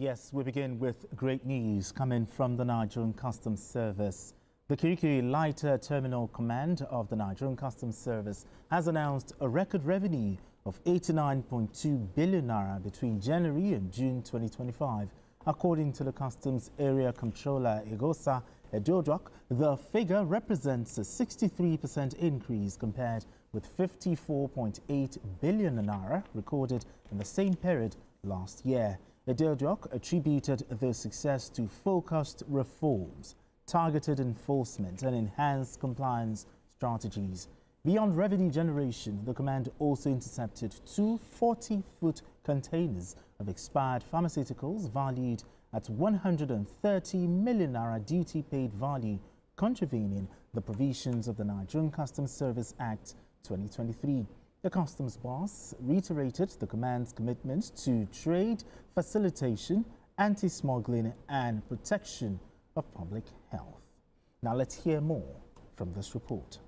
Yes, we begin with great news coming from the Nigerian Customs Service. The Kirikiri Lighter Terminal Command of the Nigerian Customs Service has announced a record revenue of 89.2 billion naira between January and June 2025. According to the Customs Area Controller Egosa Edodwak, the figure represents a 63% increase compared with 54.8 billion naira recorded in the same period last year. Edodwak attributed the success to focused reforms, targeted enforcement and enhanced compliance strategies. Beyond revenue generation, the command also intercepted two 40-foot containers of expired pharmaceuticals valued at 130 million naira duty-paid value, contravening the provisions of the Nigerian Customs Service Act 2023. The customs boss reiterated the command's commitment to trade facilitation, anti-smuggling and protection of public health. Now let's hear more from this report.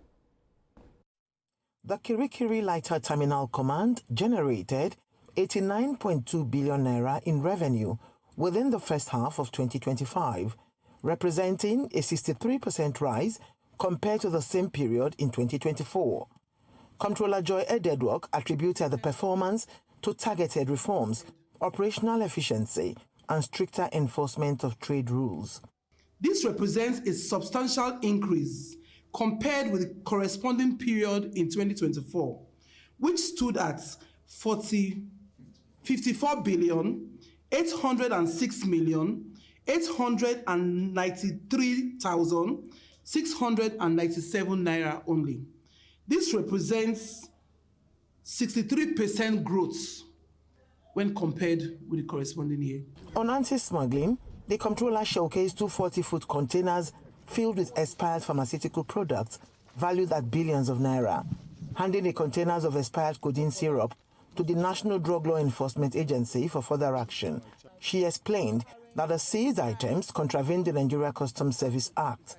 The Kirikiri Lighter Terminal Command generated 89.2 billion naira in revenue within the first half of 2025, representing a 63% rise compared to the same period in 2024. Comptroller Joy Edodwak attributed the performance to targeted reforms, operational efficiency, and stricter enforcement of trade rules. This represents a substantial increase compared with the corresponding period in 2024, which stood at 54,806,893,697 naira only. This represents 63% growth when compared with the corresponding year. On anti-smuggling, the comptroller showcased two 40-foot containers filled with expired pharmaceutical products valued at billions of naira, handing the containers of expired codeine syrup to the National Drug Law Enforcement Agency for further action. She explained that the seized items contravened the Nigeria Customs Service Act.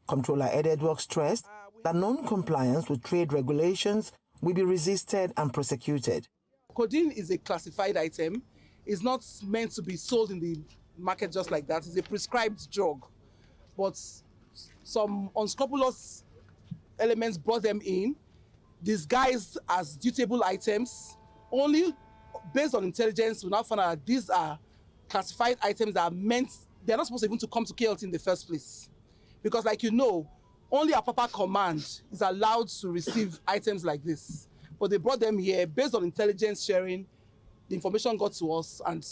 Comptroller Edodwak stressed that non-compliance with trade regulations will be resisted and prosecuted. Codeine is a classified item. It's not meant to be sold in the market just like that. It's a prescribed drug. But some unscrupulous elements brought them in, disguised as dutiable items. Only based on intelligence, we now found out that these are classified items that are meant, they're not supposed even to come to KLT in the first place. Because like you know, only a proper command is allowed to receive items like this. But they brought them here based on intelligence sharing. The information got to us and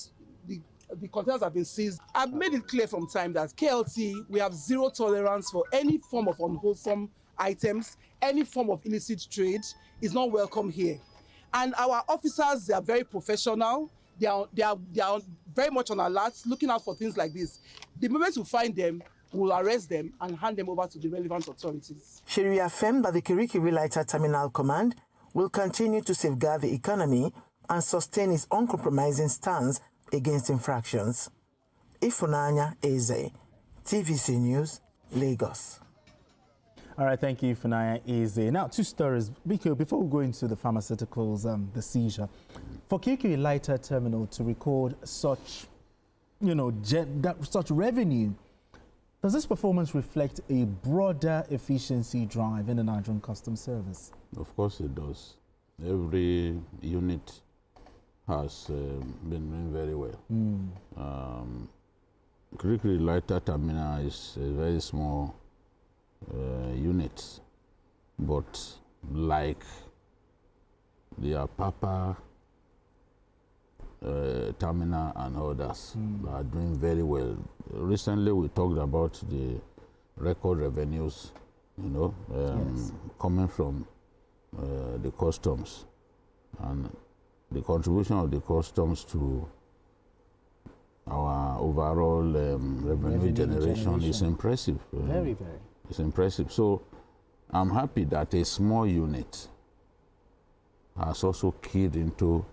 the containers have been seized. I've made it clear from time that KLT, we have zero tolerance for any form of unwholesome items, any form of illicit trade is not welcome here. And our officers, they are very professional. They are very much on alert, looking out for things like this. The moment we find them, we'll arrest them and hand them over to the relevant authorities. She reaffirmed that the Kirikiri Lighter Terminal Command will continue to safeguard the economy and sustain its uncompromising stance against infractions. Ifunanya Eze, TVC News, Lagos. All right, thank you, Funaya Eze. Now, two stories. Biko, before we go into the pharmaceuticals, the seizure, for Kirikiri Lighter Terminal to record such, such revenue, does this performance reflect a broader efficiency drive in the Nigerian Customs Service? Of course it does. Every unit has been doing very well. Kirikiri Lighter Terminal is a very small unit, but like the Papa terminal and others are doing very well. Recently, we talked about the record revenues, coming from the customs, and the contribution of the customs to our overall revenue generation is impressive. Very. It's impressive. So I'm happy that a small unit has also keyed into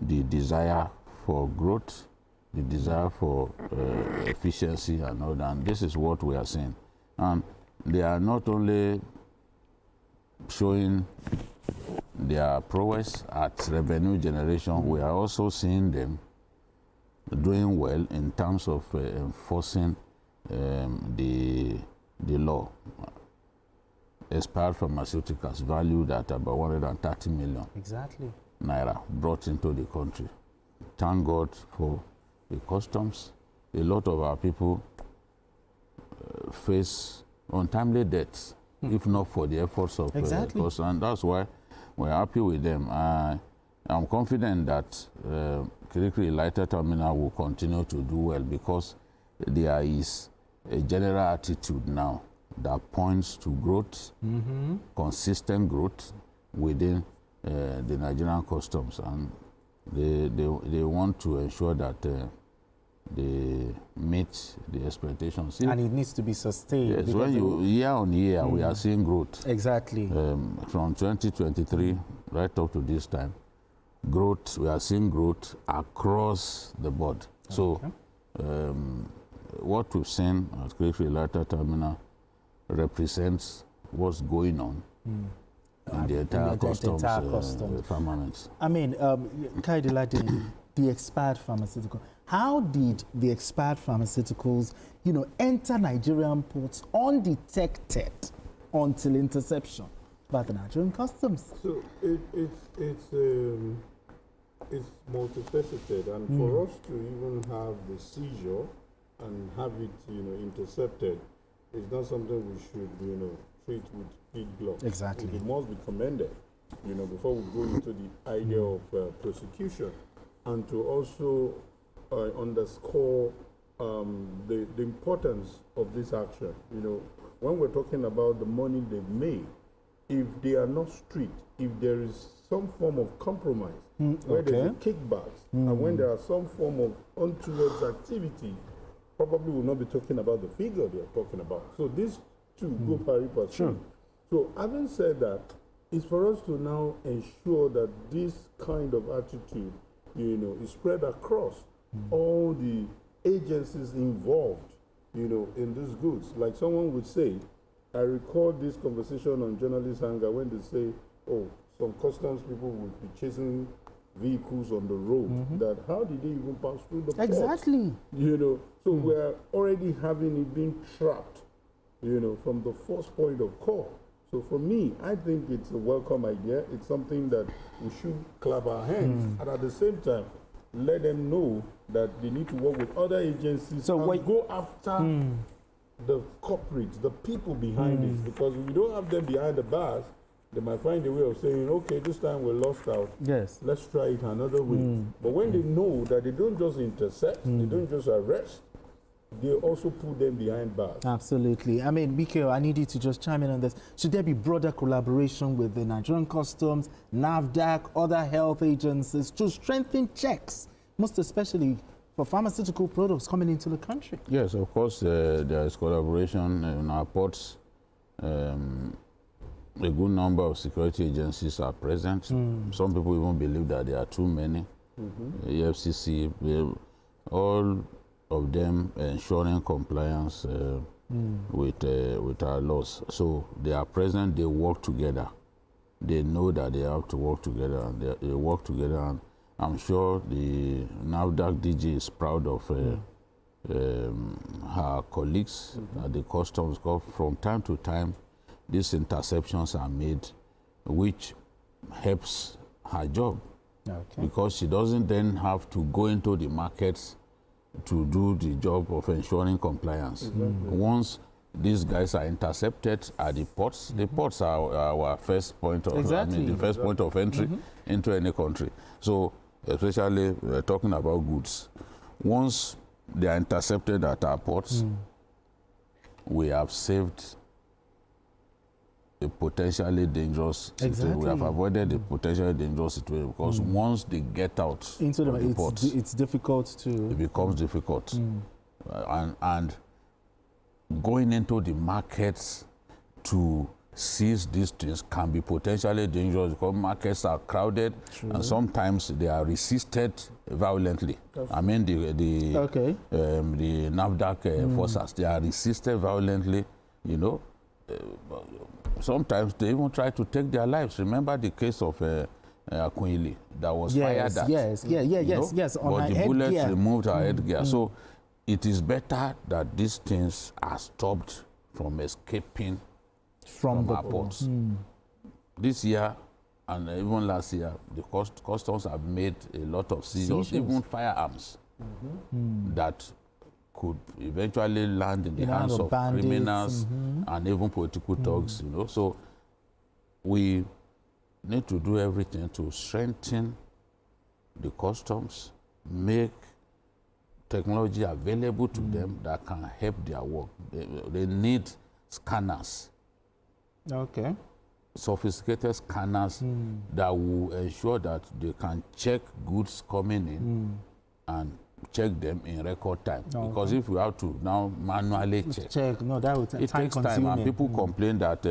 the desire for growth, the desire for efficiency and all that. And this is what we are seeing. And they are not only showing their prowess at revenue generation, we are also seeing them doing well in terms of enforcing the law. Expired pharmaceuticals valued at about 130 million Exactly. naira brought into the country. Thank God for the customs. A lot of our people face untimely deaths, if not for the efforts of Exactly. customs, and that's why we're happy with them. I'm confident that Kirikiri Lighter Terminal will continue to do well because there is a general attitude now that points to growth, consistent growth within the Nigerian customs, and they want to ensure that they meet the expectations. And it needs to be sustained. Yes, when you year on year we are seeing growth. Exactly. From 2023 right up to this time, growth, we are seeing growth across the board. So what we've seen at Kirikiri Lighter Terminal represents what's going on in the entire customs firmament. I mean, Kaidiladi, the expired pharmaceutical. How did the expired pharmaceuticals, enter Nigerian ports undetected until interception by the Nigerian customs? So it's multifaceted, and for us to even have the seizure and have it, intercepted, is not something we should, treat with kid gloves. Exactly. It must be commended, before we go into the idea of prosecution, and to also underscore the importance of this action. When we're talking about the money they've made, if they are not strict, if there is some form of compromise, where there's a kickbacks, and when there are some form of untoward activity, probably will not be talking about the figure they are talking about. So these two go pari passu. Sure. So having said that, it's for us to now ensure that this kind of attitude, is spread across all the agencies involved, in these goods. Like someone would say, I recall this conversation on Journalist Hangout when they say, oh, some customs people would be chasing vehicles on the road, that how did they even pass through the port? Exactly. So we're already having it being trapped, from the first point of call. So for me, I think it's a welcome idea. It's something that we should clap our hands, and at the same time, let them know that they need to work with other agencies and go after the culprits, the people behind it, because if we don't have them behind the bars, they might find a way of saying, okay, this time we're lost out. Yes. Let's try it another way. But when they know that they don't just intercept, they don't just arrest, they also put them behind bars. Absolutely. I mean, Mikio, I need you to just chime in on this. Should there be broader collaboration with the Nigerian Customs, NAFDAC, other health agencies to strengthen checks, most especially for pharmaceutical products coming into the country? Yes, of course, there is collaboration in our ports. A good number of security agencies are present. Some people even believe that there are too many. EFCC, all of them ensuring compliance with our laws. So they are present, they work together. They know that they have to work together, and they work together. And I'm sure the NAFDAC DG is proud of her colleagues at the Customs Corps. From time to time, these interceptions are made, which helps her job, because she doesn't then have to go into the markets to do the job of ensuring compliance. Once these guys are intercepted at the ports, the ports are our first point of the first point of entry into any country. So especially we're talking about goods. Once they are intercepted at our ports, we have saved a potentially dangerous situation. We have avoided a potentially dangerous situation, because once they get out into the ports, it's difficult to... It becomes difficult. And going into the markets to seize these things can be potentially dangerous, because markets are crowded. And sometimes they are resisted violently. I mean, the NAFDAC forces, they are resisted violently, sometimes they even try to take their lives. Remember the case of Queen that was yes, fired at. Yes, yes. On but her the bullet headgear. removed her headgear. So it is better that these things are stopped from escaping from our ports. This year and even last year, the customs have made a lot of seizures, even firearms that could eventually land in the hands of bandits, criminals and even political thugs. So we need to do everything to strengthen the customs, make technology available to them that can help their work. They need scanners. Okay. Sophisticated scanners that will ensure that they can check goods coming in and check them in record time. Okay. Because if we have to now manually check, no, that would it takes time, and people complain that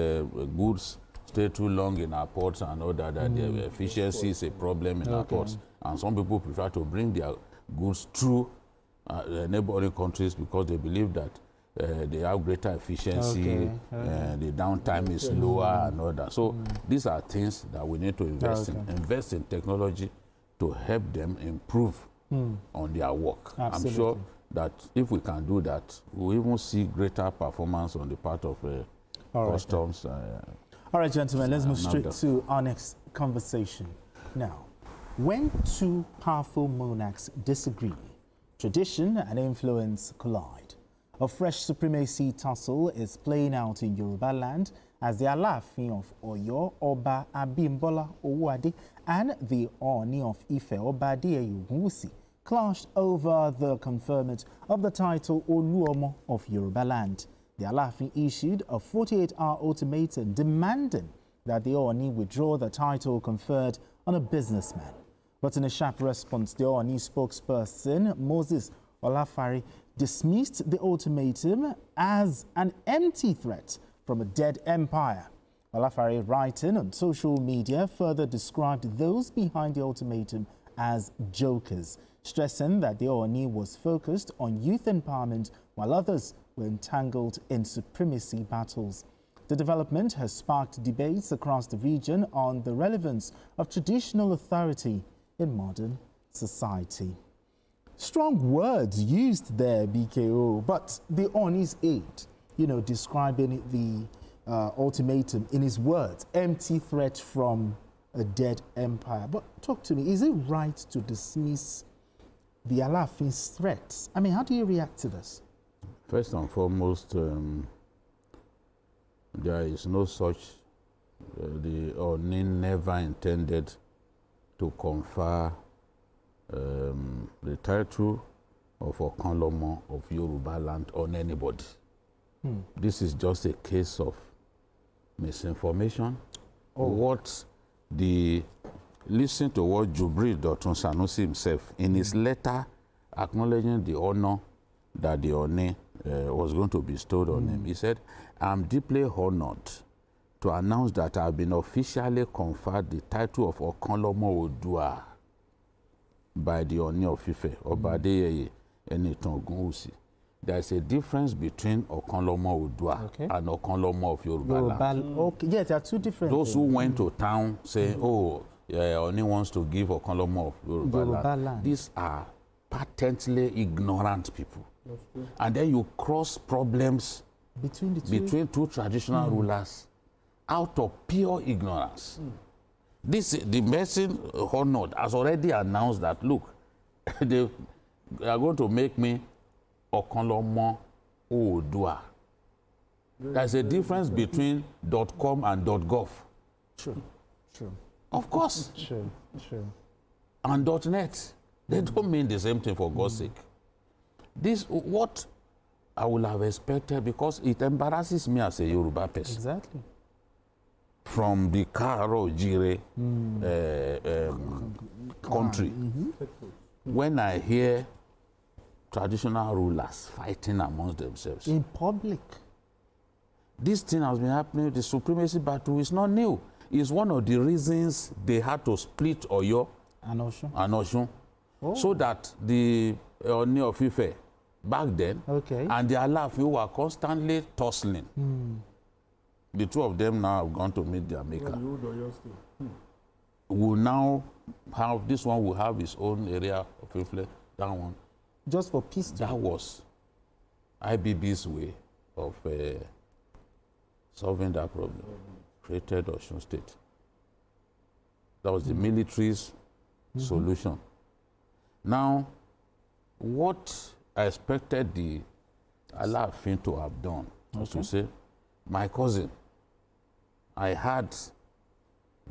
goods stay too long in our ports and all that, that the efficiency is a problem in our ports. And some people prefer to bring their goods through neighboring countries because they believe that they have greater efficiency, the downtime is lower and all that. So these are things that we need to invest in. Invest in technology to help them improve on their work. Absolutely. I'm sure that if we can do that, we'll even see greater performance on the part of customs. All right, gentlemen, let's move straight to our next conversation. Now, when two powerful monarchs disagree, tradition and influence collide. A fresh supremacy tussle is playing out in Yoruba land as the Aláàfin of Ọ̀yọ́, Ọba Abímbọ́lá Owóadé, and the Ọọ̀ni of Ifẹ̀, Ọba Adéyẹyè Ògúnwùsì, clashed over the conferment of the title Olúọmọ of Yoruba land. The Aláàfin issued a 48-hour ultimatum demanding that the Ọọ̀ni withdraw the title conferred on a businessman. But in a sharp response, the Ọọ̀ni spokesperson, Moses Olafari, dismissed the ultimatum as an empty threat from a dead empire. Olafari, writing on social media, further described those behind the ultimatum as jokers, stressing that the Ọọ̀ni was focused on youth empowerment while others were entangled in supremacy battles. The development has sparked debates across the region on the relevance of traditional authority in modern society. Strong words used there, BKO, but the Ọọ̀ni's aide, describing the ultimatum in his words, empty threat from a dead empire. But talk to me, is it right to dismiss the Alaafin's threats? I mean, how do you react to this? First and foremost, there is no such, the Ọọ̀ni never intended to confer the title of Ọ̀kanlọ́mọ of Yoruba land on anybody. This is just a case of misinformation. Listen to what Jubril Dotun Sanusi himself, in his letter acknowledging the honor that the Ọọ̀ni was going to bestow on him. He said, "I'm deeply honored to announce that I've been officially conferred the title of Ọ̀kanlọ́mọ Oòduà by the Ọọ̀ni of Ifẹ̀, Ọba Adéyẹyè Ẹnìtàn Ògúnwùsì." There's a difference between Ọ̀kanlọ́mọ Oòduà and Ọ̀kanlọ́mọ of Yoruba land. Okay, yeah, there are two different Those who went to town saying, Ọọ̀ni wants to give Ọ̀kanlọ́mọ of Yoruba land. These are patently ignorant people. And then you cross problems between two traditional rulers out of pure ignorance. The person honored has already announced that, look, they are going to make me Ọ̀kanlọ́mọ Oòduà. There's a difference between .com and .gov. True. Of course. True. And .net. They don't mean the same thing, for God's sake. This, what I would have expected, because it embarrasses me as a Yoruba person. Exactly. From the Karo Jire country, when I hear traditional rulers fighting amongst themselves. In public. This thing has been happening. The supremacy battle is not new. It's one of the reasons they had to split Ọ̀yọ́ and Ọ̀ṣun. So that the Ọọ̀ni of Ifẹ̀ back then and the Aláàfin were constantly tussling. The two of them now have gone to meet their maker. will now have, this one will have its own area of influence, that one. Just for peace. That was IBB's way of solving that problem, created Osun State. That was the military's solution. Now, what I expected the Alaafin to have done was to say, my cousin, I had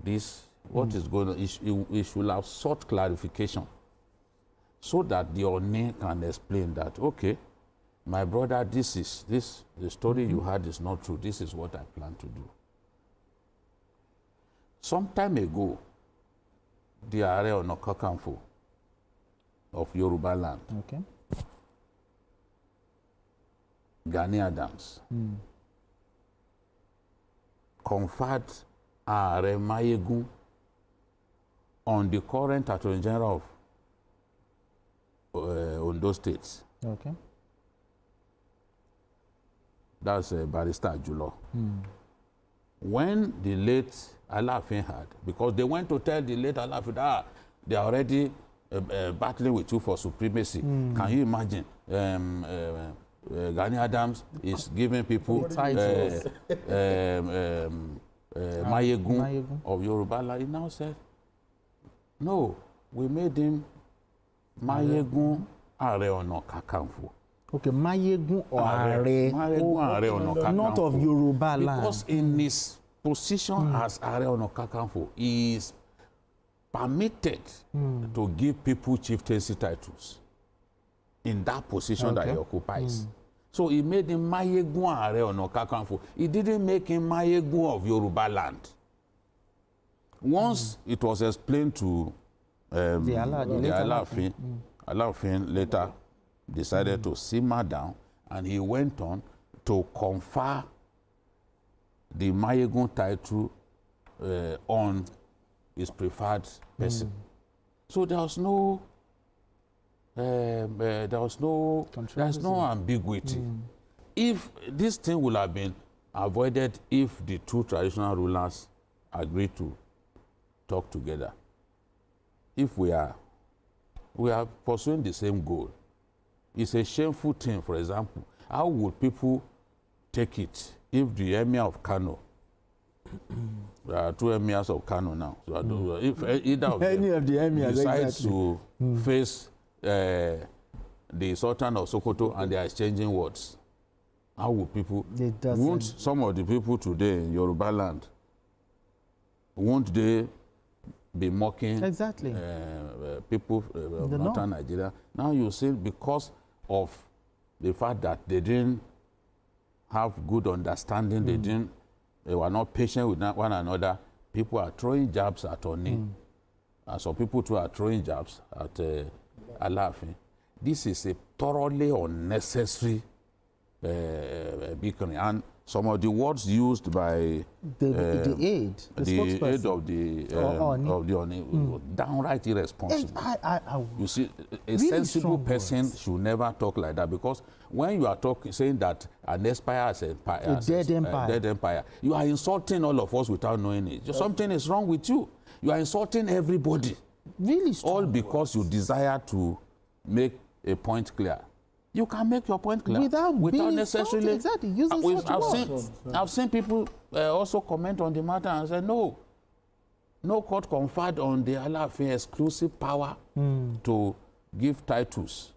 this, what is going on, he should have sought clarification so that the Oni can explain that, okay, my brother, the story you had is not true, this is what I plan to do. Some time ago, the Ààrẹ Ọ̀nà Kakanfò of Yoruba land, Okay. Gani Adams, conferred Ààrẹ Mayegun on the current Attorney General of Ondo State. Okay. That's Barrister Julo. When the late Alaafin had, because they went to tell the late Alaafin, they are already battling with you for supremacy. Can you imagine? Gani Adams is giving people Mayegun of Yoruba land. He now said, no, we made him Mayegun Ààrẹ Ọ̀nà Kakanfò. Okay, Mayegun or Ààrẹ. Mayegun Ààrẹ Ọ̀nà Kakanfò. Not of Yoruba land. Because in his position as Ààrẹ Ọ̀nà Kakanfò, he is permitted to give people chieftaincy titles in that position that he occupies. So he made him Mayegun Ààrẹ Ọ̀nà Kakanfò. He didn't make him Mayegun of Yoruba land. Once it was explained to the Alaafin, Alaafin later decided to simmer down, and he went on to confer the Mayegun title on his preferred person. So there's no ambiguity. If this thing would have been avoided if the two traditional rulers agreed to talk together. If we are pursuing the same goal, it's a shameful thing. For example, how would people take it if the Emir of Kano, there are two emirs of Kano now, so if either of them decides to face the Sultan of Sokoto and they are exchanging words, how would people, won't some of the people today in Yoruba land, won't they be mocking people of northern Nigeria? Now you see, because of the fact that they didn't have good understanding, they were not patient with one another, people are throwing jabs at Oni. And some people too are throwing jabs at Alaafin. This is a thoroughly unnecessary beacon. And some of the words used by the aide of the Oni was downright irresponsible. You see, a really sensible person should never talk like that, because when you are saying that an empire is a dead empire, you are insulting all of us without knowing it. Something is wrong with you. You are insulting everybody. Really all because you desire to make a point clear. You can make your point clear without necessarily using such words. I've seen people also comment on the matter and say, no court conferred on the Alaafin exclusive power to give titles.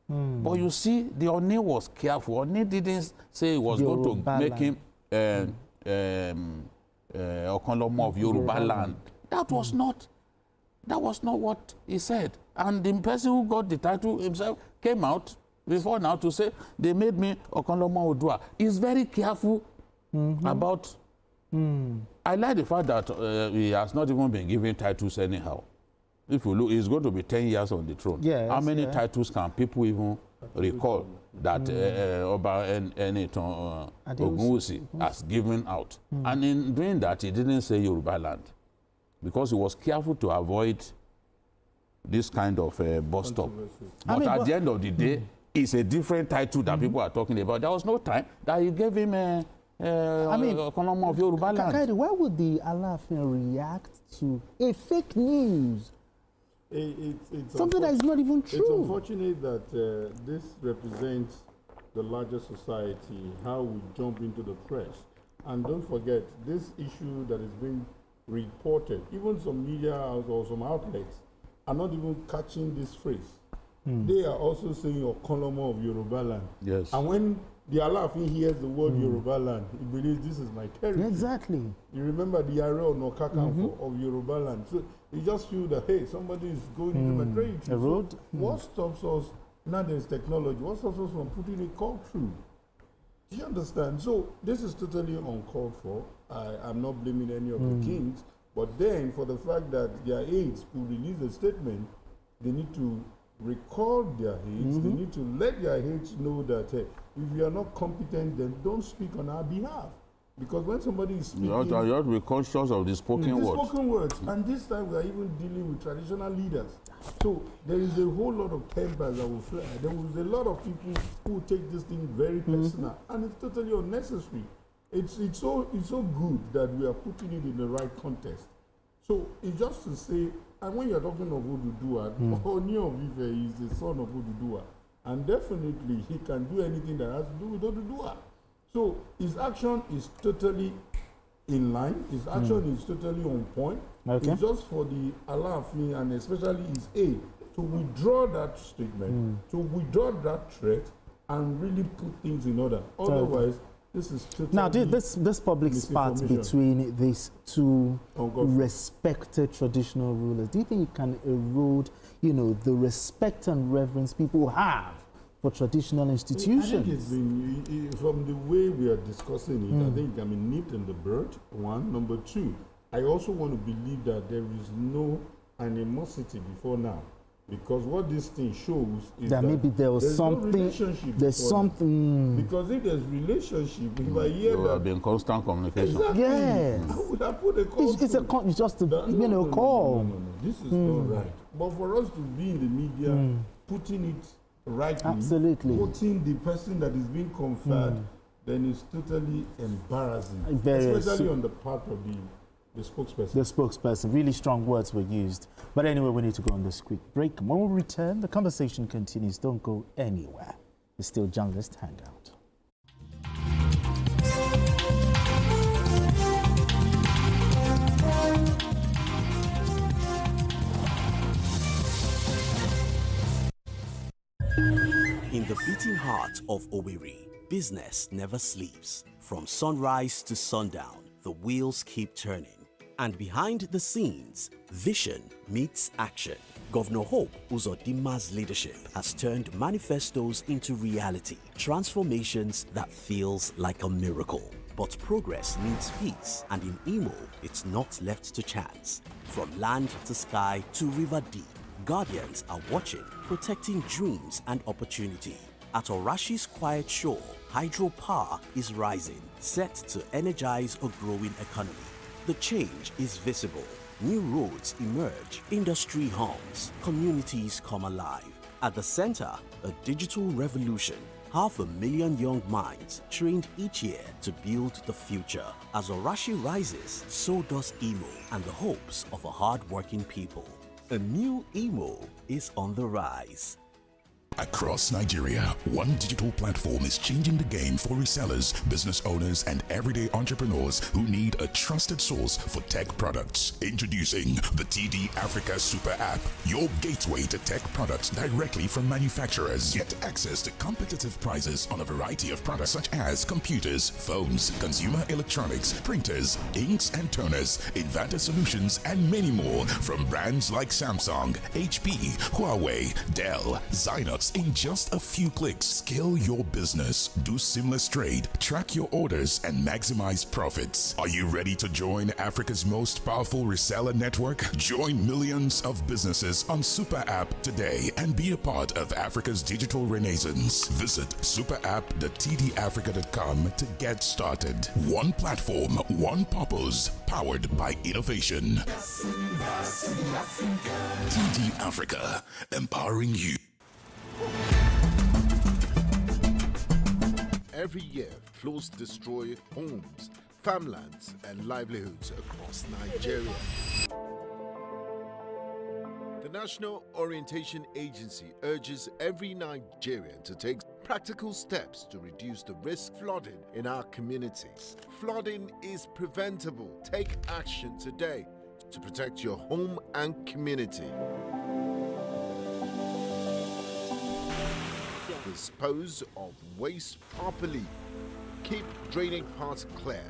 But you see, the Oni was careful. Oni didn't say he was going to make him Okanlomo of Yoruba land. That was not what he said. And the person who got the title himself came out before now to say they made me Okanlomo Odua. He's very careful about. I like the fact that he has not even been given titles anyhow. If you look, he's going to be 10 years on the throne. Yes, how many titles can people even recall that Oba Enitan Ogunwusi has given out? And in doing that, he didn't say Yoruba land, because he was careful to avoid this kind of bust-up. But at the end of the day, it's a different title that people are talking about. There was no time that he gave him economy of Yoruba land. Kakaide, why would the Alaafin react to a fake news? It's Something that is not even true. It's unfortunate that this represents the larger society, how we jump into the press. And don't forget, this issue that is being reported, even some media or some outlets are not even catching this phrase. They are also saying Okonomo of Yoruba land. Yes. And when the Alaafin hears the word Yoruba land, he believes this is my territory. Exactly. You remember the Are no Kakanfo of Yoruba land. So you just feel that, hey, somebody is going into my territory. A road? So what stops us, now there's technology, what stops us from putting a call through? Do you understand? So this is totally uncalled for. I'm not blaming any of the kings, but then for the fact that their aides could release a statement, they need to record their aides, they need to let their aides know that if you are not competent, then don't speak on our behalf. Because when somebody is speaking, you have to be conscious of the spoken words. spoken words. And this time we are even dealing with traditional leaders. So there is a whole lot of tempers that will fly. There was a lot of people who take this thing very personal, and it's totally unnecessary. It's so good that we are putting it in the right context. So it's just to say, and when you're talking of Odudua, Oni of Ife is the son of Odudua, and definitely he can do anything that has to do with Odudua. So his action is totally in line. His action is totally on point. Okay. It's just for the Alaafin and especially his aide to withdraw that statement, to withdraw that threat, and really put things in order. Otherwise, this is totally now this public spat between these two respected traditional rulers, do you think it can erode, the respect and reverence people have for traditional institutions? I think it's been, from the way we are discussing it, I think it can be nipped in the bud, one. Number two, I also want to believe that there is no animosity before now. Because what this thing shows is that maybe there was something. No relationship. There's something. Because if there's relationship, if I hear There that, have been constant communication. exactly, Yes. I would have put a call. It's just a No, call. No. This is not right. But for us to be in the media, putting it rightly, Absolutely. quoting the person that is being conferred, then it's totally embarrassing, Very especially on the part of the spokesperson. The spokesperson. Really strong words were used. But anyway, we need to go on this quick break. When we return, the conversation continues. Don't go anywhere. It's still Journalist Hangout. In the beating heart of Owerri, business never sleeps. From sunrise to sundown, the wheels keep turning. And behind the scenes, vision meets action. Governor Hope Uzodima's leadership has turned manifestos into reality, transformations that feels like a miracle. But progress needs peace, and in Imo, it's not left to chance. From land to sky to river deep, Guardians are watching, protecting dreams and opportunity. At Orashi's quiet shore, hydropower is rising, set to energize a growing economy. The change is visible. New roads emerge, industry hums, communities come alive. At the center, a digital revolution. 500,000 young minds trained each year to build the future. As Orashi rises, so does Imo and the hopes of a hard-working people. A new Imo is on the rise. Across Nigeria, one digital platform is changing the game for resellers, business owners, and everyday entrepreneurs who need a trusted source for tech products. Introducing the TD Africa Super App, your gateway to tech products directly from manufacturers. Get access to competitive prices on a variety of products such as computers, phones, consumer electronics, printers, inks and toners, inverter solutions, and many more from brands like Samsung, HP, Huawei, Dell, Zynox. In just a few clicks, scale your business, do seamless trade, track your orders, and maximize profits. Are you ready to join Africa's most powerful reseller network? Join millions of businesses on Super App today and be a part of Africa's digital renaissance. Visit superapp.tdafrica.com to get started. One platform, one purpose, powered by innovation. TD Africa, empowering you. Every year, floods destroy homes, farmlands, and livelihoods across Nigeria. The National Orientation Agency urges every Nigerian to take practical steps to reduce the risk of flooding in our communities. Flooding is preventable. Take action today to protect your home and community. Dispose of waste properly. Keep draining paths clear.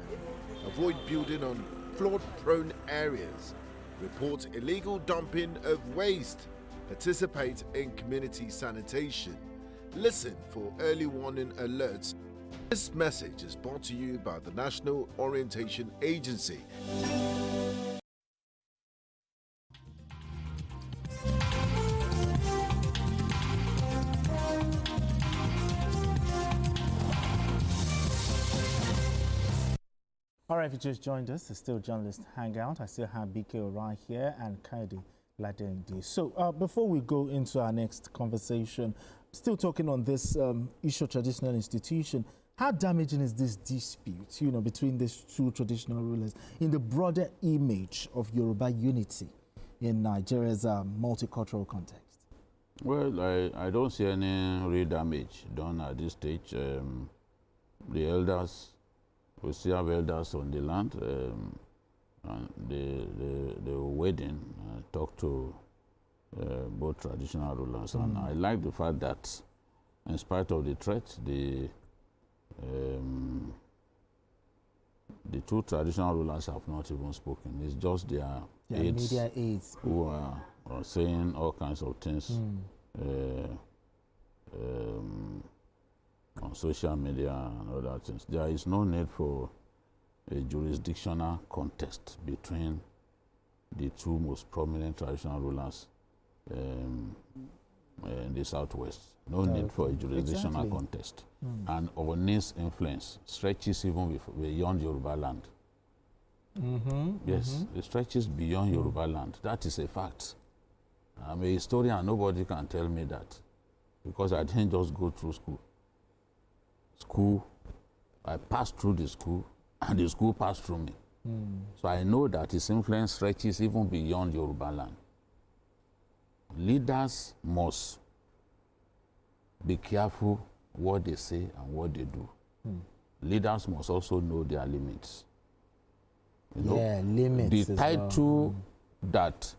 Avoid building on flood-prone areas. Report illegal dumping of waste. Participate in community sanitation. Listen for early warning alerts. This message is brought to you by the National Orientation Agency. All right, if you just joined us, it's still Journalist Hangout. I still have BK O'Rai here and Kaidi Ladendi. So before we go into our next conversation, still talking on this issue of traditional institution, how damaging is this dispute, between these two traditional rulers in the broader image of Yoruba unity in Nigeria's multicultural context? Well, I don't see any real damage done at this stage. The elders, we still have elders on the land, and the wedding talk to both traditional rulers, and I like the fact that, in spite of the threat, the two traditional rulers have not even spoken. It's just their aides, media aides who are saying all kinds of things on social media and other things. There is no need for a jurisdictional contest between the two most prominent traditional rulers in the Southwest. No need for a jurisdictional contest. And Owone's influence stretches even beyond Yoruba land. Yes, it stretches beyond Yoruba land. That is a fact. I'm a historian, nobody can tell me that, because I didn't just go through school. I passed through the school, and the school passed through me. So I know that his influence stretches even beyond Yoruba land. Leaders must be careful what they say and what they do. Leaders must also know their limits. Limits. The title that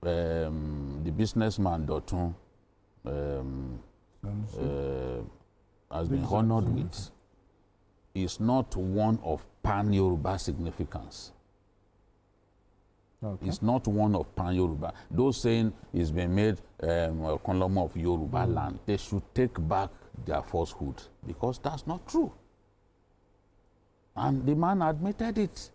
the businessman Dotun has been honored with is not one of pan-Yoruba significance. It's not one of pan-Yoruba. Those saying it's been made a column of Yoruba land, they should take back their falsehood, because that's not true. And the man admitted it.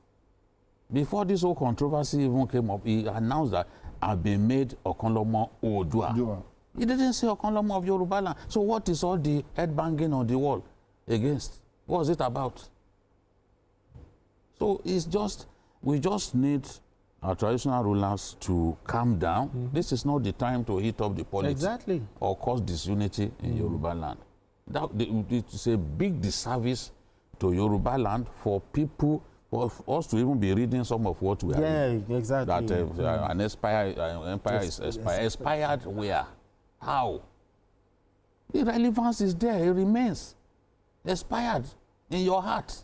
Before this whole controversy even came up, he announced that I've been made a column of Odua. He didn't say a column of Yoruba land. So what is all the headbanging on the wall against? What was it about? So it's just, we just need our traditional rulers to calm down. This is not the time to heat up the politics or cause disunity in Yoruba land. It's a big disservice to Yoruba land for people, for us to even be reading some of what we are reading. Exactly. That an empire is expired where? How? The relevance is there, it remains expired in your heart.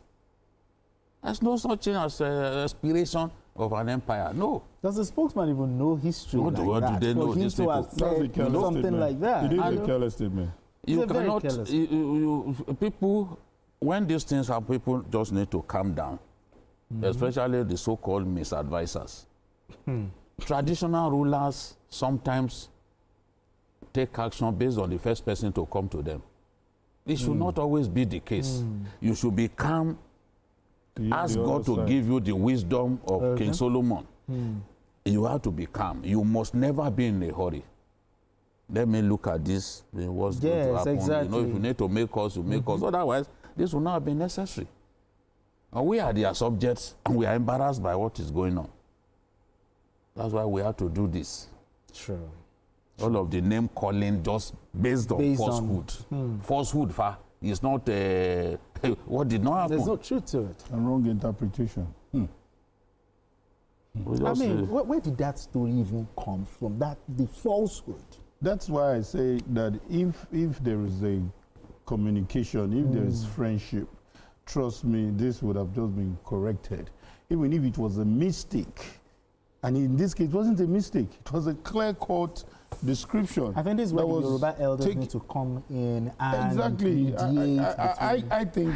There's no such thing as aspiration of an empire. No. Does the spokesman even know history? What do they know? These people. Something like that. It is a careless statement. You cannot. People, when these things happen, people just need to calm down, especially the so-called misadvisors. Traditional rulers sometimes take action based on the first person to come to them. It should not always be the case. You should be calm. Ask God to give you the wisdom of King Solomon. You have to be calm. You must never be in a hurry. Let me look at this. What's going to happen? Exactly. If you need to make us, you make us. Otherwise, this will not be necessary. And we are their subjects, and we are embarrassed by what is going on. That's why we have to do this. Sure. All of the name calling just based on falsehood. Falsehood, is not what did not happen. There's no truth to it. A wrong interpretation. I mean, where did that story even come from? The falsehood. That's why I say that if there is a communication, if there is friendship, trust me, this would have just been corrected. Even if it was a mistake. And in this case, it wasn't a mistake. It was a clear-cut description. I think this is where the Yoruba elders need to come in and mediate. I think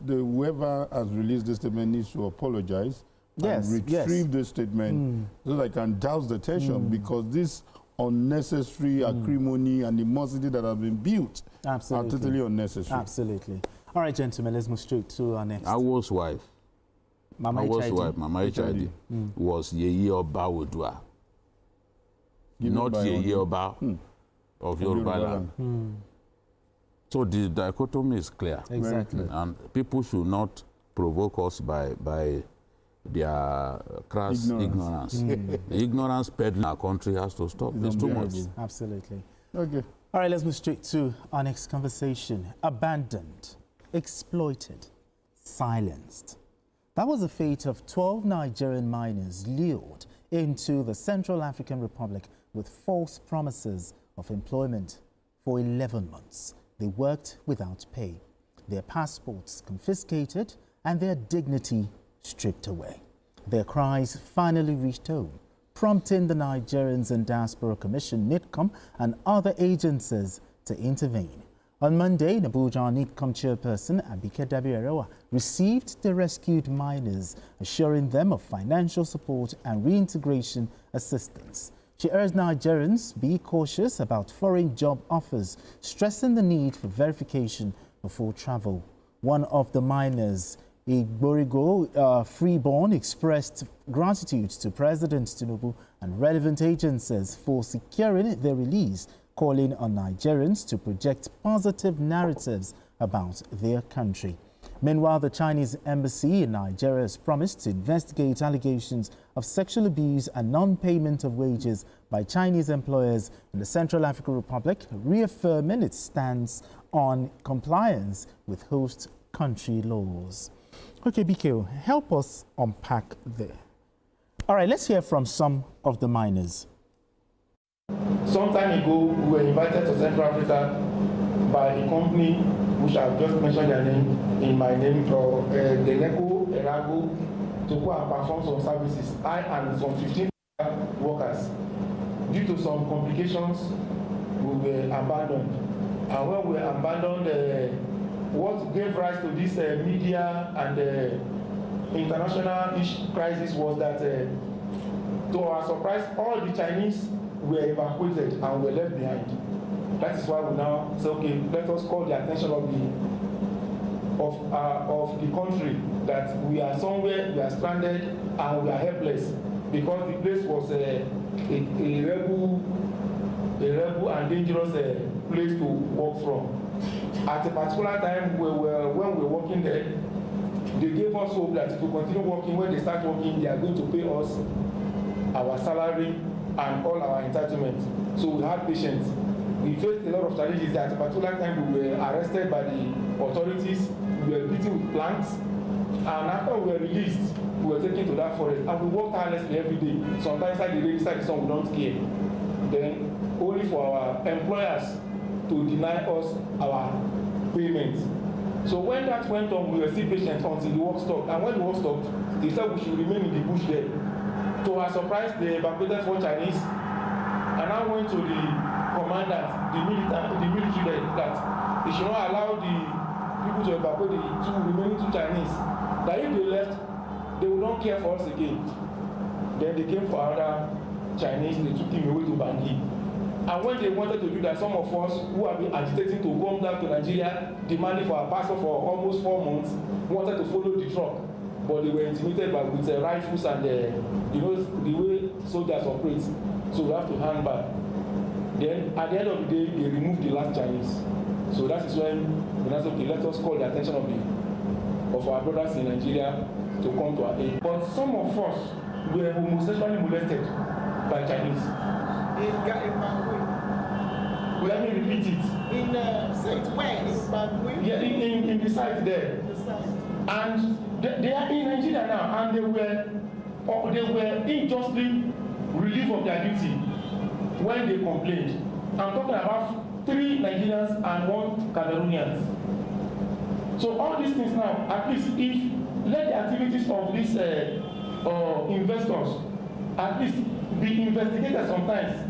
the whoever has released this statement needs to apologize and retrieve the statement so that I can douse the tension, because this unnecessary acrimony and animosity that have been built are totally unnecessary. Absolutely. All right, gentlemen, let's move straight to our next. Awo's wife, Mama Ichadi, was Yeye Oba Odua, not Yeye Oba of Yoruba land. So the dichotomy is clear. Exactly. And people should not provoke us by their crass ignorance. The ignorance peddling our country has to stop. It's too much. Absolutely. Okay. All right, let's move straight to our next conversation. Abandoned, exploited, silenced. That was the fate of 12 Nigerian miners lured into the Central African Republic with false promises of employment. For 11 months, they worked without pay, their passports confiscated, and their dignity stripped away. Their cries finally reached home, prompting the Nigerians and Diaspora Commission, NIDCOM, and other agencies to intervene. On Monday, Abuja NIDCOM chairperson Abike Dabirewa received the rescued miners, assuring them of financial support and reintegration assistance. She urged Nigerians be cautious about foreign job offers, stressing the need for verification before travel. One of the miners, Igborigo Freeborn, expressed gratitude to President Tinubu and relevant agencies for securing their release, calling on Nigerians to project positive narratives about their country. Meanwhile, the Chinese embassy in Nigeria has promised to investigate allegations of sexual abuse and non-payment of wages by Chinese employers in the Central African Republic, reaffirming its stance on compliance with host country laws. Okay, BKO, help us unpack there. All right, let's hear from some of the miners. Some time ago, we were invited to Central Africa by a company which I've just mentioned their name in my name, Deneco Erago, to go and perform some services. I and some 15 workers. Due to some complications, we were abandoned. And when we were abandoned, what gave rise to this media and international crisis was that, to our surprise, all the Chinese were evacuated and were left behind. That is why we now say, okay, let us call the attention of the country that we are somewhere, we are stranded, and we are helpless, because the place was a rebel and dangerous place to work from. At a particular time, when we were working there, they gave us hope that if we continue working, when they start working, they are going to pay us our salary and all our entitlements. So we had patience. We faced a lot of challenges. At a particular time, we were arrested by the authorities. We were beaten with planks. And after we were released, we were taken to that forest. And we worked tirelessly every day. Sometimes inside the rain, inside the sun, we don't care. Then, only for our employers to deny us our payment. So when that went on, we were still patient until the work stopped. And when the work stopped, they said we should remain in the bush there. To our surprise, they evacuated 4 Chinese. And I went to the commandant, the military there, that they should not allow the people to evacuate the 2 remaining 2 Chinese. That if they left, they would not care for us again. Then they came for other Chinese, they took him away to Bangui. And when they wanted to do that, some of us who have been agitating to come back to Nigeria, demanding for our passport for almost 4 months, wanted to follow the truck. But they were intimidated with rifles and the way soldiers operate. So we have to hang back. Then at the end of the day, they removed the last Chinese. So that is when we said, okay, let us call the attention of our brothers in Nigeria to come to our aid. But some of us were homosexually molested by Chinese. Well, let me repeat it. In St. Where? In Bangui? Yeah, in the site there. The site. And they are in Nigeria now, and they were unjustly relieved of their duty when they complained. I'm talking about 3 Nigerians and 1 Cameroonian. So all these things now, at least if let the activities of these investors at least be investigated sometimes.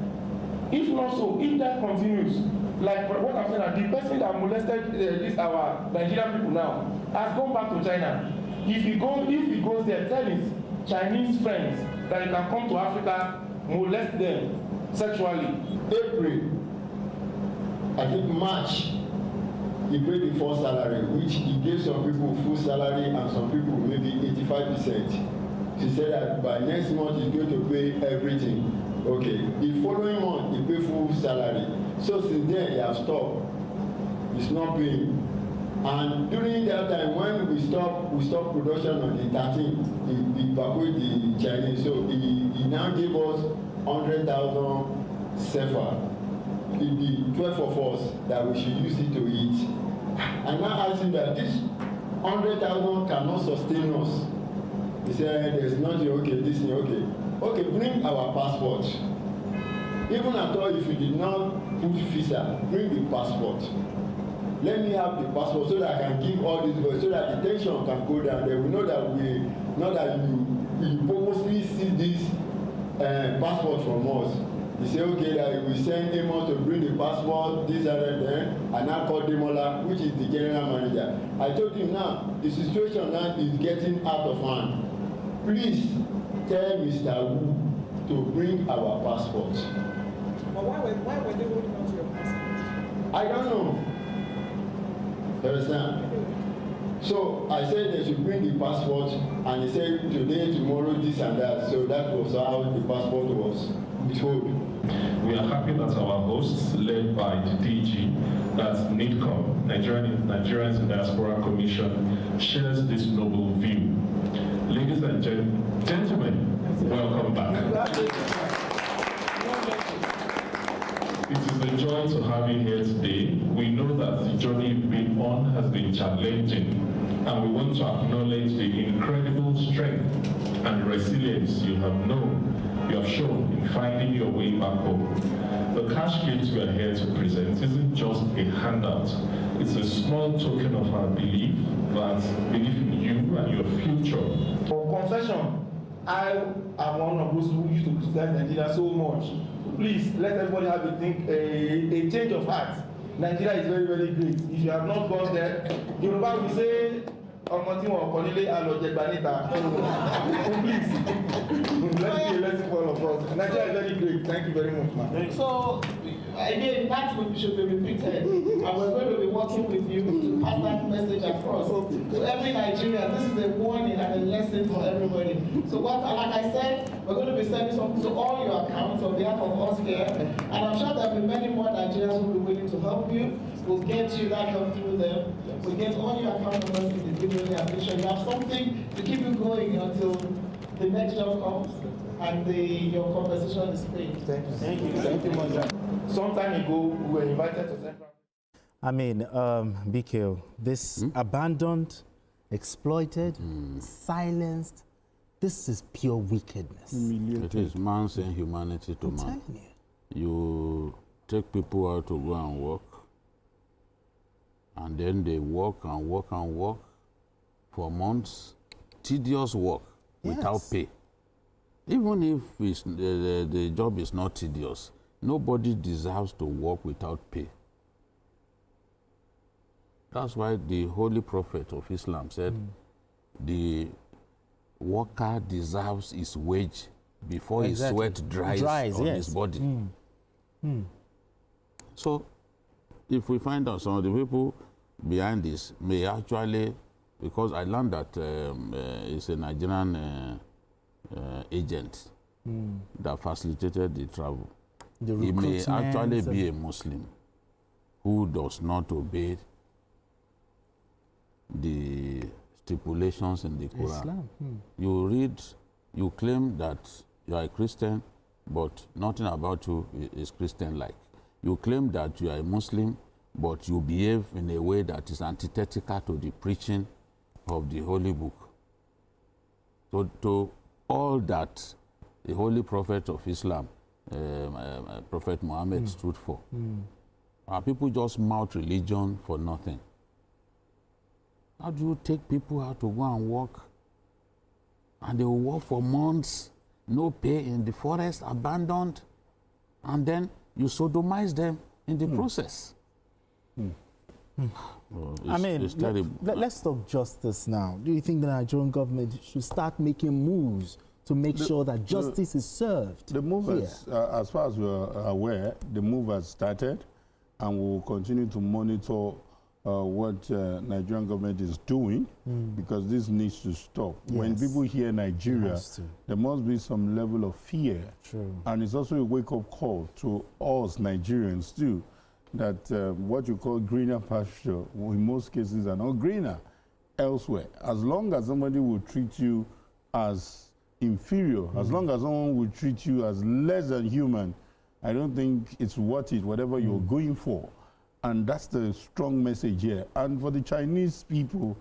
If not so, if that continues, like what I'm saying, the person that molested this our Nigerian people now has gone back to China. If he goes there, tell his Chinese friends that he can come to Africa, molest them sexually. April, I think March, he paid the first salary, which he gave some people full salary and some people maybe 85%. He said that by next month he's going to pay everything. Okay, the following month he paid full salary. So since then he has stopped. He's not paying. And during that time when we stopped production on the 13th, he evacuated the Chinese. So he now gave us 100,000 CFA. The 12 of us that we should use it to eat. And now asked him that this 100,000 cannot sustain us. He said, there's nothing, okay, this thing, okay. Okay, bring our passport. Even at all, if you did not put visa, bring the passport. Let me have the passport so that I can give all these boys, so that the tension can go down. They will know that you purposely see this passport from us. He said, okay, that we send Amos to bring the passport, this and that, and now call Demola, which is the general manager. I told him now, the situation now is getting out of hand. Please tell Mr. Wu to bring our passport. But why were they holding on to your passport? I don't know. You understand? So I said they should bring the passport, and he said today, tomorrow, this and that. So that was how the passport was withheld. We are happy that our hosts, led by the DG, that's NIDCOM, Nigerians in Diaspora Commission, shares this noble view. Ladies and gentlemen, welcome back. It is a joy to have you here today. We know that the journey you've been on has been challenging, and we want to acknowledge the incredible strength and resilience you have shown in finding your way back home. The cash gift we are here to present isn't just a handout. It's a small token of our belief in you and your future. For confession, I am one of those who used to criticize Nigeria so much. Please let everybody have a change of heart. Nigeria is very, very great. If you have not gone there, Yoruba will say, please, let's be a lesson for all of us. Nigeria is very great. Thank you very much, ma'am. So, again, that should be repeated. And we're going to be working with you to pass that message across to every Nigerian. This is a warning and a lesson for everybody. So, like I said, we're going to be sending something to all your accounts on behalf of us here. And I'm sure there will be many more Nigerians who will be willing to help you. We'll get you that help through them. We'll get all your account numbers individually and make sure you have something to keep you going until the next job comes and your compensation is paid. Thank you. Thank you. Thank you, Madam. Some time ago, we were invited to Central. I mean, BK, this abandoned, exploited, silenced, this is pure wickedness. It is man saying humanity to man. You take people out to go and work, and then they work and work and work for months, tedious work without pay. Even if the job is not tedious, nobody deserves to work without pay. That's why the Holy Prophet of Islam said, the worker deserves his wage before his sweat dries on his body. So, if we find out some of the people behind this may actually, because I learned that it's a Nigerian agent that facilitated the travel. He may actually be a Muslim who does not obey the stipulations in the Quran. You read, you claim that you are a Christian, but nothing about you is Christian-like. you claim that you are a Muslim, but you behave in a way that is antithetical to the preaching of the Holy Book. To all that the Holy Prophet of Islam, Prophet Muhammad, stood for. People just mouth religion for nothing. How do you take people out to go and work, and they will work for months, no pay in the forest, abandoned, and then you sodomize them in the process? Well, I mean, it's terrible. Let's talk justice now. Do you think the Nigerian government should start making moves to make sure that justice is served? The move here? has, as far as we're aware, the move has started, and we'll continue to monitor what Nigerian government is doing, because this needs to stop. Yes. When people hear Nigeria, there must be some level of fear. True. And it's also a wake-up call to us Nigerians too, that what you call greener pasture, in most cases, are not greener elsewhere. As long as somebody will treat you as inferior, as long as someone will treat you as less than human, I don't think it's worth it, whatever you're going for. And that's the strong message here. And for the Chinese people,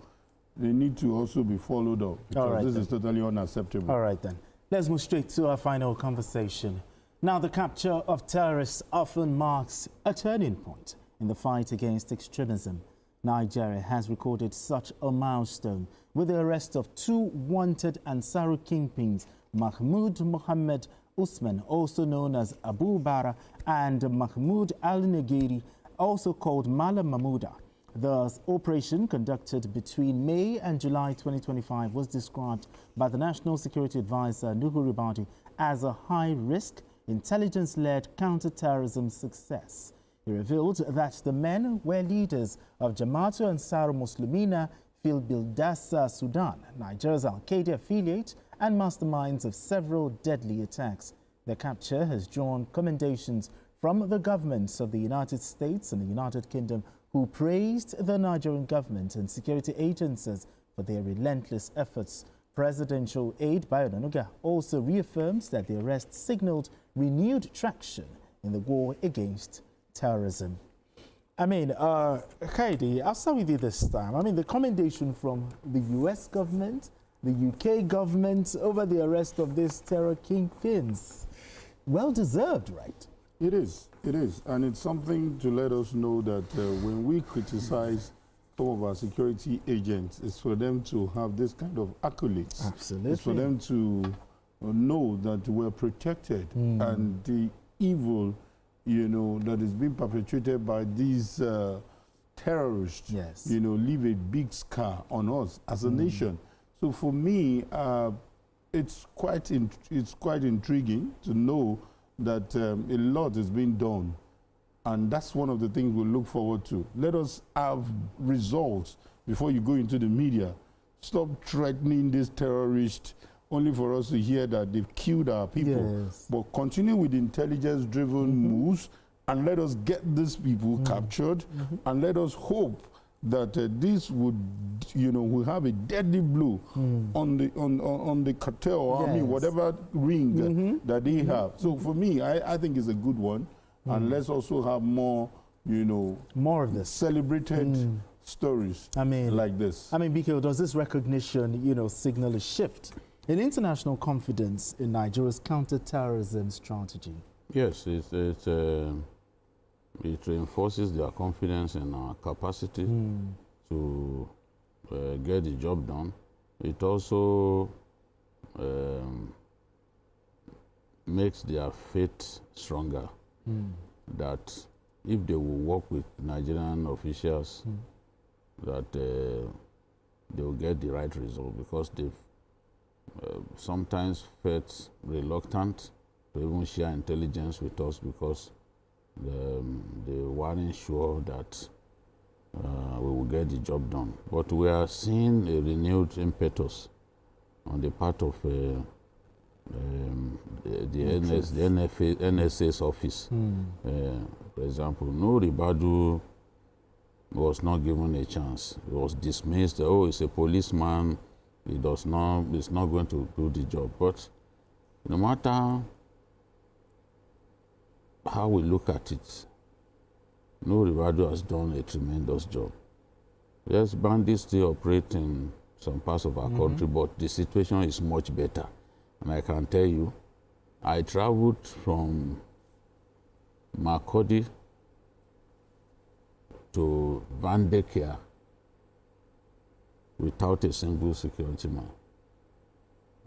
they need to also be followed up, because this is totally unacceptable. All right, then. Let's move straight to our final conversation. Now, the capture of terrorists often marks a turning point in the fight against extremism. Nigeria has recorded such a milestone with the arrest of two wanted Ansaru kingpins, Mahmoud Mohammed Usman, also known as Abu Bara, and Mahmoud Al-Negeri, also called Malam Mahmouda. The operation, conducted between May and July 2025, was described by the National Security Advisor Nuhu Ribadu as a high-risk, intelligence-led counter-terrorism success. He revealed that the men were leaders of Jamaatul Ansar Muslimina fil Bildassa, Sudan, Nigeria's Al-Qaeda affiliate, and masterminds of several deadly attacks. The capture has drawn commendations from the governments of the United States and the United Kingdom, who praised the Nigerian government and security agencies for their relentless efforts. Presidential aide Bayo Onanuga also reaffirmed that the arrest signaled renewed traction in the war against terrorism. I mean, Kaidi, I'll start with you this time. I mean, the commendation from the US government, the UK government over the arrest of these terror kingpins. Well deserved, right? It is, and it's something to let us know that when we criticize some of our security agents, it's for them to have this kind of accolades. Absolutely. It's for them to know that we're protected, and the evil, you know, that is being perpetrated by these terrorists, leave a big scar on us as a nation. So for me, it's quite intriguing to know that a lot is being done, and that's one of the things we'll look forward to. Let us have results before you go into the media. Stop threatening these terrorists only for us to hear that they've killed our people. Yes. But continue with intelligence-driven moves, and let us get these people captured, and let us hope that this would, will have a deadly blow on the cartel army, whatever ring that they have. So for me, I think it's a good one, and let's also have more, more of this celebrated stories. Like this. I mean, Biko, does this recognition, signal a shift in international confidence in Nigeria's counter-terrorism strategy? Yes, it reinforces their confidence in our capacity to get the job done. It also makes their faith stronger, that if they will work with Nigerian officials, that they will get the right result, because they've sometimes felt reluctant to even share intelligence with us, because they weren't sure that we will get the job done. But we are seeing a renewed impetus on the part of the NSA's office. For example, Nuhu Ribadu was not given a chance. He was dismissed. Oh, he's a policeman. He's not going to do the job. But no matter how we look at it, No Ribadu has done a tremendous job. Yes, bandits still operate in some parts of our country, but the situation is much better. And I can tell you, I traveled from Makurdi to Vandekia without a single security man.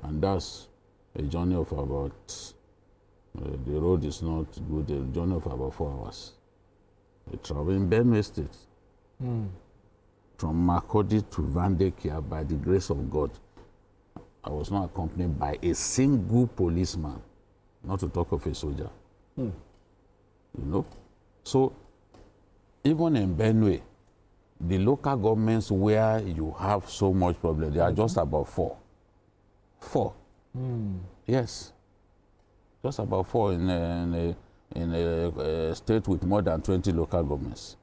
And that's a journey of about, the road is not good, a journey of about 4 hours. I traveled in Benue State. From Makurdi to Vandekia, by the grace of God, I was not accompanied by a single policeman, not to talk of a soldier. You know? So, even in Benue, the local governments where you have so much problem, they are just about 4. 4. Yes. Just about 4 in a state with more than 20 local governments.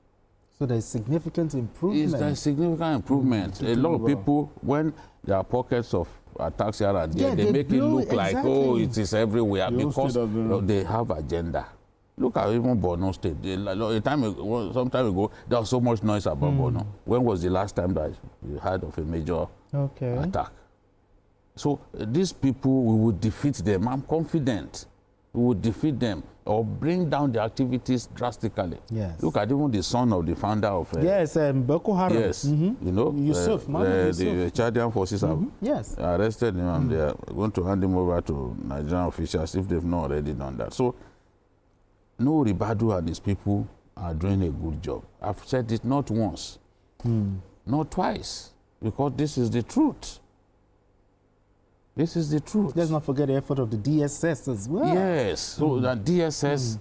So there's significant improvement. There's significant improvement. A lot of people, when there are pockets of attacks here and there, they make it look like, oh, it is everywhere, because they have agenda. Look at even Borno State. Some time ago, there was so much noise about Borno. When was the last time that you heard of a major attack? So these people, we will defeat them. I'm confident we will defeat them or bring down the activities drastically. Yes. Look at even the son of the founder of Boko Haram. Yes, you know, Yusuf, the Chadian forces have arrested him, and they are going to hand him over to Nigerian officials if they've not already done that. So, no, Ribadu and his people are doing a good job. I've said it not once, not twice, because this is the truth. This is the truth. Let's not forget the effort of the DSS as well. Yes, so the DSS,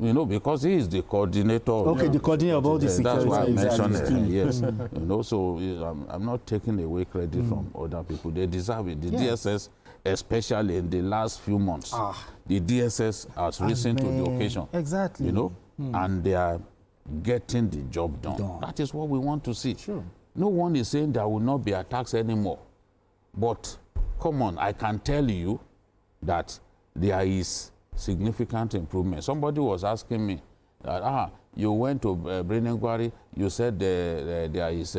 you know, because he is the coordinator. Okay, the coordinator of all the security. That's why I mentioned it. Yes, you know, so I'm not taking away credit from other people. They deserve it. The DSS, especially in the last few months, the DSS has risen to the occasion. Exactly. You know, and they are getting the job done. That is what we want to see. Sure. No one is saying there will not be attacks anymore, but come on, I can tell you that there is significant improvement. Somebody was asking me that, you went to Brenengwari, you said there is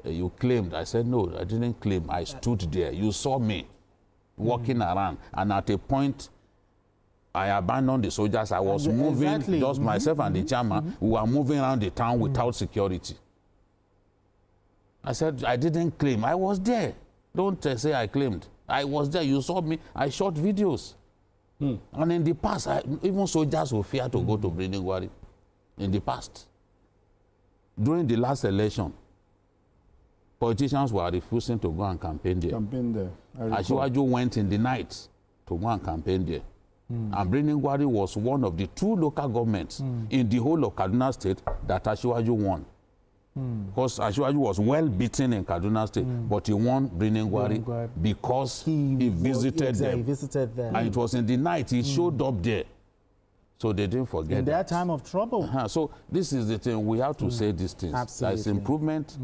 you claimed. I said, no, I didn't claim. I stood there. You saw me walking around. And at a point, I abandoned the soldiers. I was moving, just myself and the chairman, we were moving around the town without security. I said, I didn't claim. I was there. Don't say I claimed. I was there. You saw me. I shot videos. And in the past, even soldiers will fear to go to Brenengwari. In the past. During the last election, politicians were refusing to go and campaign there. Asiwaju went in the night to go and campaign there. And Brenengwari was one of the 2 local governments in the whole of Kaduna State that Asiwaju won. Because Asiwaju was well beaten in Kaduna State, but he won Brenengwari because he visited them. He visited them. And it was in the night he showed up there. So they didn't forget in their time of trouble. So this is the thing. We have to say these things. Absolutely. There is improvement.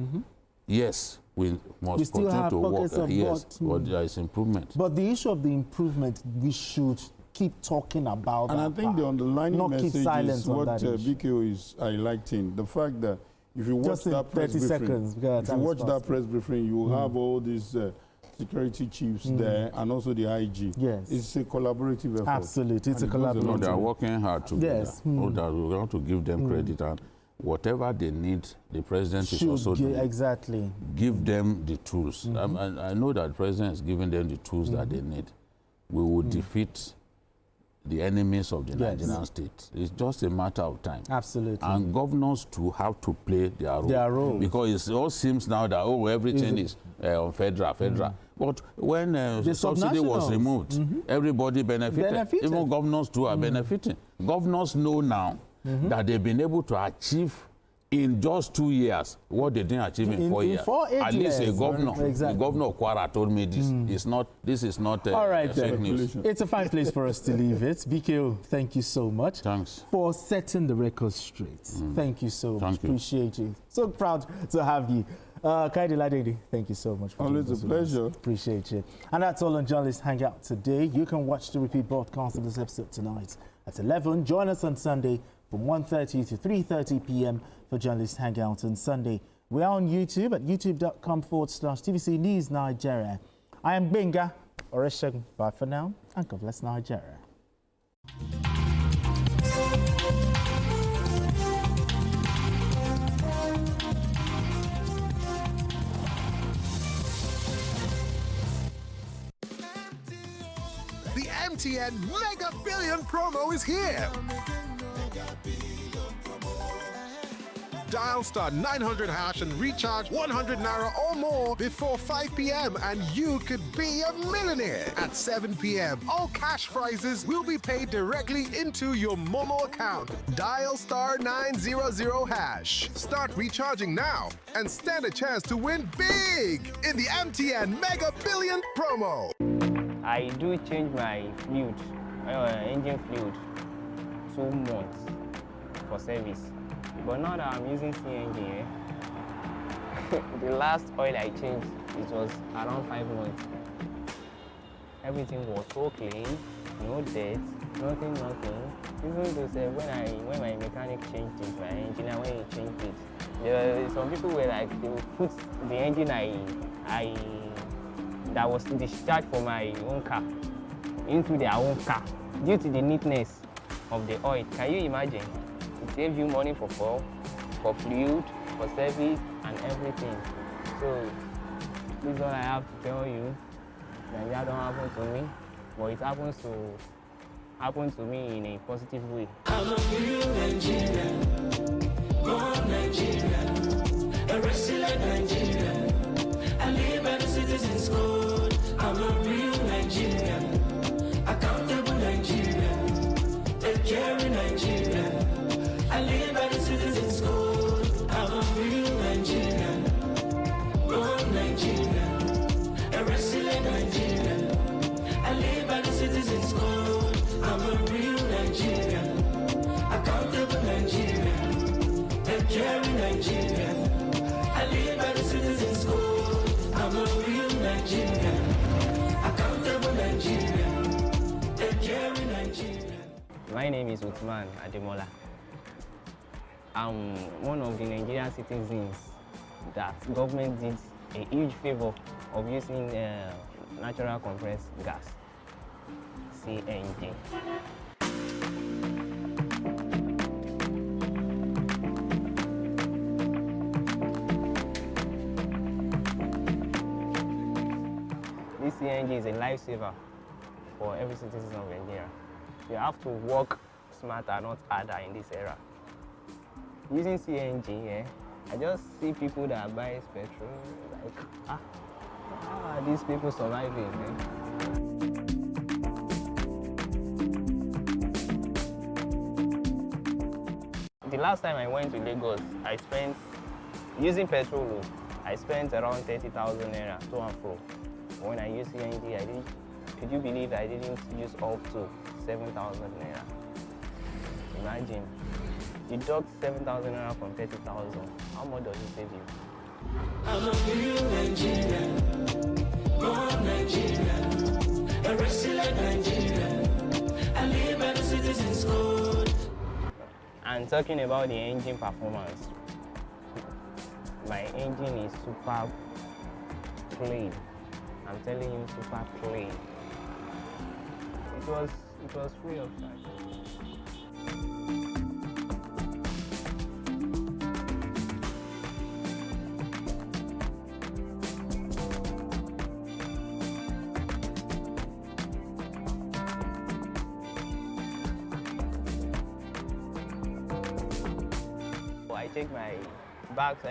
Yes, we must continue to work. Yes, but there is improvement. But the issue of the improvement, we should keep talking about. And I think the underlying message is what BKO is highlighting. The fact that if you watch that press briefing, you will have all these security chiefs there and also the IG. Yes. It's a collaborative effort. Absolutely. It's a collaborative. They are working hard together. Yes. We want to give them credit, and whatever they need, the president is also doing. Exactly. Give them the tools. I know that the president is giving them the tools that they need. We will defeat the enemies of the Nigerian state. It's just a matter of time. Absolutely. And governors too have to play their role. Because it all seems now that, everything is on federal. But when the subsidy was removed, everybody benefited. Even governors too are benefiting. Governors know now that they've been able to achieve in just 2 years what they didn't achieve in 4 years. At least a governor, the governor of Kwara told me this. This is not all right, fake news. It's a fine place for us to leave it. BKO, thank you so much. Thanks. For setting the record straight. Thank you so much. Appreciate you. So proud to have you. Kaidi Ladidi, thank you so much. For always a pleasure. Appreciate it. And that's all on Journalist Hangout today. You can watch the repeat broadcast of this episode tonight At 11, join us on Sunday from 1:30 to 3:30 p.m. for Journalist Hangout on Sunday. We are on YouTube at youtube.com/TVC News Nigeria. I am Benga Oreshegun. Bye for now, and God bless Nigeria. The MTN Mega Billion promo is here. Dial star 900 hash and recharge 100 naira or more before 5 p.m. and you could be a millionaire. At 7 p.m., all cash prizes will be paid directly into your Momo account. Dial star 900 hash. Start recharging now and stand a chance to win big in the MTN Mega Billion promo. I do change my fluid, engine fluid, 2 months for service. But now that I'm using CNG, the last oil I changed, it was around 5 months. Everything was so clean, no dirt, nothing. Even though when my mechanic changed it, my engineer, when he changed it, some people were like, they would put the engine that was discharged from my own car into their own car due to the neatness of the oil. Can you imagine? It saves you money for fuel, for fluid, for service, and everything. So this is all I have to tell you. That don't happen to me, but it happens to me in a positive way. I'm a real Nigerian, born Nigerian, a resilient Nigerian. I live by the citizens' code. I'm a real Nigerian, accountable Nigerian, a caring Nigerian. I live by the citizens' code. I'm a real Nigerian, born Nigerian, a resilient Nigerian. I live by the citizens' code. I'm a real Nigerian, accountable Nigerian, a caring Nigerian. I live by the citizens' code. I'm a real Nigerian, accountable Nigerian, a caring Nigerian. My name is Uthman Ademola. I'm one of the Nigerian citizens that government did a huge favor of using natural compressed gas, CNG. This CNG is a lifesaver for every citizen of Nigeria. You have to work smarter, not harder in this era. Using CNG, I just see people that buy petrol, like, how are these people surviving? The last time I went to Lagos, I spent, using petrol, I spent around 30,000 naira to and fro. When I used CNG, could you believe I didn't use up to 7,000 naira? Imagine. Deduct 7,000 naira from 30,000. How much does it save you? I'm a real Nigerian, born Nigerian, a resilient Nigerian. I live by the citizens' code. And talking about the engine performance, my engine is super clean. I'm telling you, super clean. It was free of charge. I take my bags